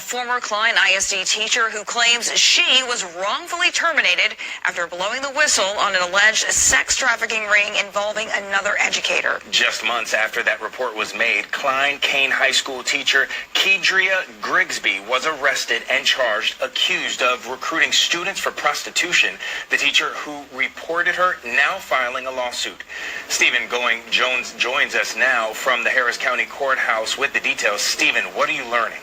former Klein ISD teacher who claims she was wrongfully terminated after blowing the whistle on an alleged sex trafficking ring involving another educator. Just months after that report was made, Klein Kane High School teacher Kedria Grigsby was arrested and charged, accused of recruiting students for prostitution. The teacher who reported her now filing a lawsuit. Stephen Going-Jones joins us now from the Harris County Courthouse with the details. Stephen, what are you learning?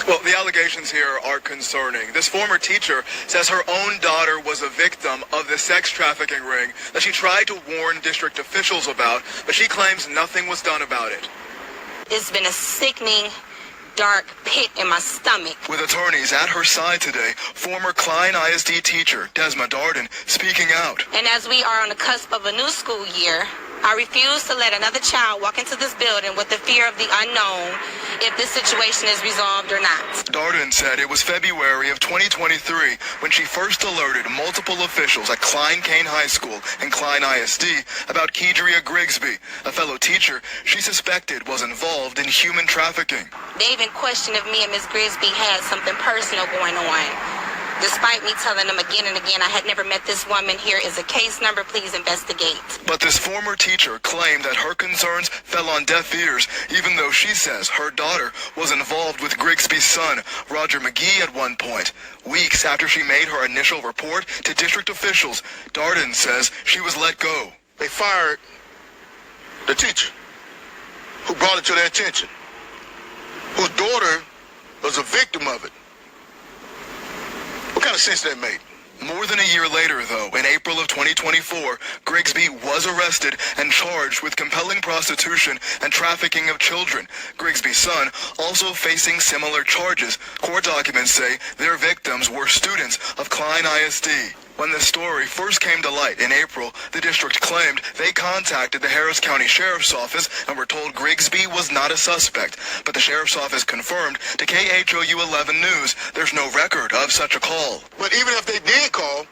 Well, the allegations here are concerning. This former teacher says her own daughter was a victim of the sex trafficking ring that she tried to warn district officials about, but she claims nothing was done about it. It's been a sickening, dark pit in my stomach. With attorneys at her side today, former Klein ISD teacher Desma Darden speaking out. And as we are on the cusp of a new school year, I refuse to let another child walk into this building with the fear of the unknown if this situation is resolved or not. Darden said it was February of 2023 when she first alerted multiple officials at Klein Kane High School and Klein ISD about Kedria Grigsby, a fellow teacher she suspected was involved in human trafficking. They even questioned if me and Ms. Grigsby had something personal going on. Despite me telling them again and again I had never met this woman, here is a case number, please investigate. But this former teacher claimed that her concerns fell on deaf ears, even though she says her daughter was involved with Grigsby's son, Roger McGee, at one point. Weeks after she made her initial report to district officials, Darden says she was let go. They fired the teacher who brought it to their attention, whose daughter was a victim of it. What kind of sense that made? More than a year later, though, in April of 2024, Grigsby was arrested and charged with compelling prostitution and trafficking of children. Grigsby's son also facing similar charges. Court documents say their victims were students of Klein ISD. When the story first came to light in April, the district claimed they contacted the Harris County Sheriff's Office and were told Grigsby was not a suspect. But the Sheriff's Office confirmed to KHOU 11 News there's no record of such a call. But even if they did call,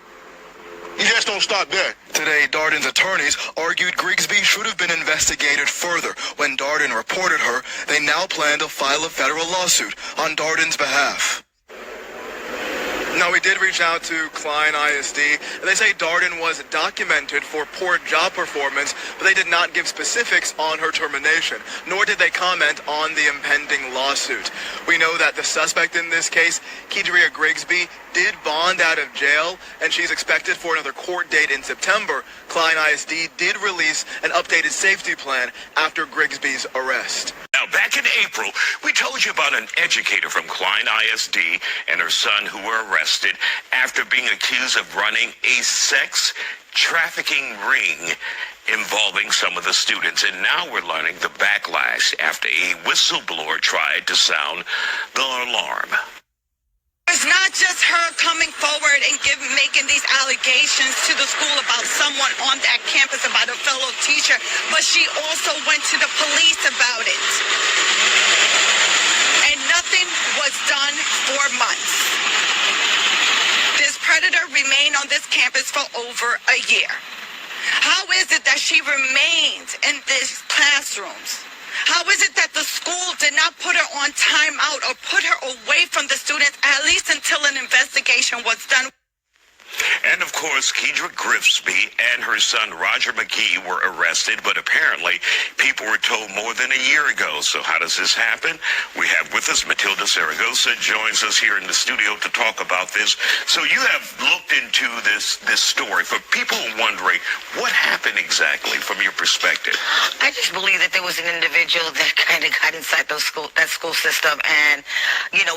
you just don't stop there. Today, Darden's attorneys argued Grigsby should have been investigated further. When Darden reported her, they now plan to file a federal lawsuit on Darden's behalf. Now, we did reach out to Klein ISD, and they say Darden was documented for poor job performance, but they did not give specifics on her termination, nor did they comment on the impending lawsuit. We know that the suspect in this case, Kedria Grigsby, did bond out of jail, and she's expected for another court date in September. Klein ISD did release an updated safety plan after Grigsby's arrest. Now, back in April, we told you about an educator from Klein ISD and her son who were arrested after being accused of running a sex trafficking ring involving some of the students. And now we're learning the backlash after a whistleblower tried to sound the alarm. It's not just her coming forward and making these allegations to the school about someone on that campus, about a fellow teacher, but she also went to the police about it. And nothing was done for months. This predator remained on this campus for over a year. How is it that she remained in these classrooms? How is it that the school did not put her on timeout or put her away from the students, at least until an investigation was done? And of course, Kedria Grigsby and her son Roger McGee were arrested, but apparently people were told more than a year ago. So how does this happen? We have with us Matilda Zaragoza joins us here in the studio to talk about this. So you have looked into this story. For people wondering, what happened exactly from your perspective? I just believe that there was an individual that kind of got inside that school system and,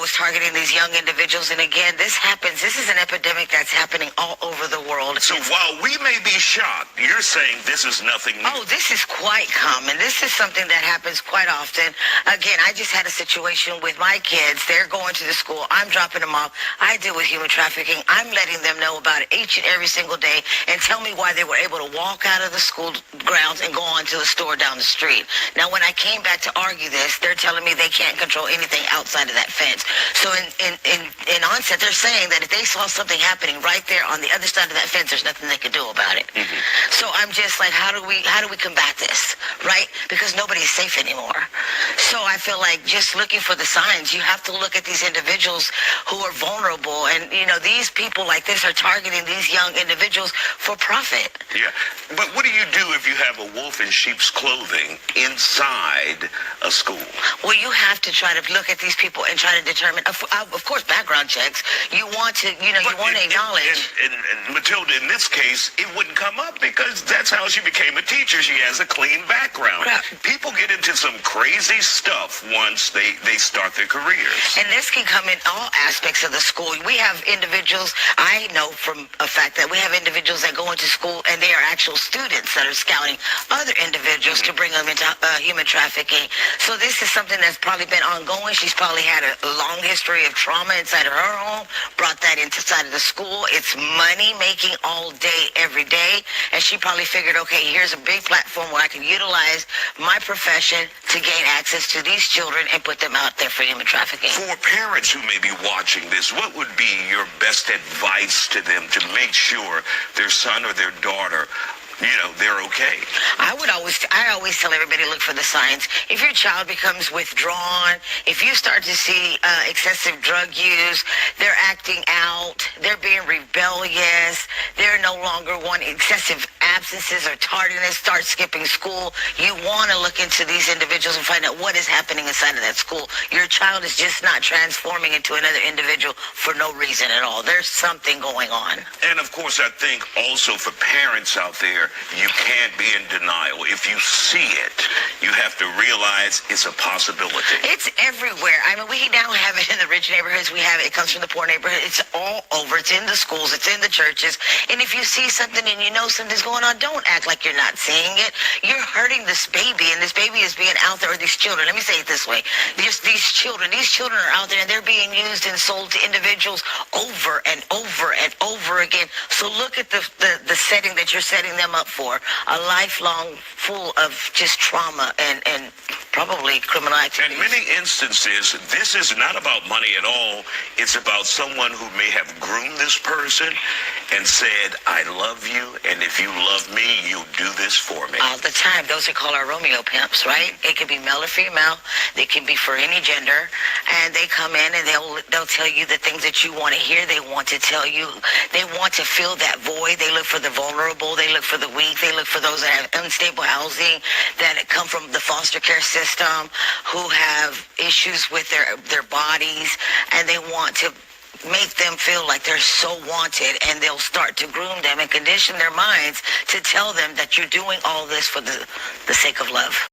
was targeting these young individuals. And again, this happens. This is an epidemic that's happening all over the world. So while we may be shocked, you're saying this is nothing new. Oh, this is quite common. This is something that happens quite often. Again, I just had a situation with my kids. They're going to the school. I'm dropping them off. I deal with human trafficking. I'm letting them know about it each and every single day and tell me why they were able to walk out of the school grounds and go on to the store down the street. Now, when I came back to argue this, they're telling me they can't control anything outside of that fence. So in onset, they're saying that if they saw something happening right there on the the other side of that fence, there's nothing they can do about it. So I'm just like, how do we combat this, right? Because nobody's safe anymore. So I feel like just looking for the signs, you have to look at these individuals who are vulnerable, and these people like this are targeting these young individuals for profit. Yeah, but what do you do if you have a wolf in sheep's clothing inside a school? Well, you have to try to look at these people and try to determine, of course, background checks. You want to, you want to acknowledge. And Matilda, in this case, it wouldn't come up because that's how she became a teacher. She has a clean background. Right. People get into some crazy stuff once they start their careers. And this can come in all aspects of the school. We have individuals, I know from a fact that we have individuals that go into school and they are actual students that are scouting other individuals to bring them into human trafficking. So this is something that's probably been ongoing. She's probably had a long history of trauma inside of her home, brought that inside of the school. It's money making all day, every day. And she probably figured, okay, here's a big platform where I can utilize my profession to gain access to these children and put them out there for human trafficking. For parents who may be watching this, what would be your best advice to them to make sure their son or their daughter, they're okay? I always tell everybody to look for the signs. If your child becomes withdrawn, if you start to see excessive drug use, they're acting out, they're being rebellious, they're no longer wanting excessive absences or tardiness, start skipping school, you want to look into these individuals and find out what is happening inside of that school. Your child is just not transforming into another individual for no reason at all. There's something going on. And of course, I think also for parents out there, you can't be in denial. If you see it, you have to realize it's a possibility. It's everywhere. I mean, we now have it in the rich neighborhoods. We have it. It comes from the poor neighborhood. It's all over. It's in the schools. It's in the churches. And if you see something and you know something's going on, don't act like you're not seeing it. You're hurting this baby, and this baby is being out there, or these children. Let me say it this way. These children are out there, and they're being used and sold to individuals over and over and over again. So look at the setting that you're setting them up for, a lifelong full of just trauma and probably criminal activity. In many instances, this is not about money at all. It's about someone who may have groomed this person and said, I love you, and if you love me, you do this for me. All the time. Those are called our Romeo pimps, right? It can be male or female. They can be for any gender. And they come in and they'll tell you the things that you want to hear. They want to tell you. They want to fill that void. They look for the vulnerable. They look for the weak. They look for those that have unstable housing, that come from the foster care system, who have issues with their bodies, and they want to make them feel like they're so wanted, and they'll start to groom them and condition their minds to tell them that you're doing all this for the sake of love.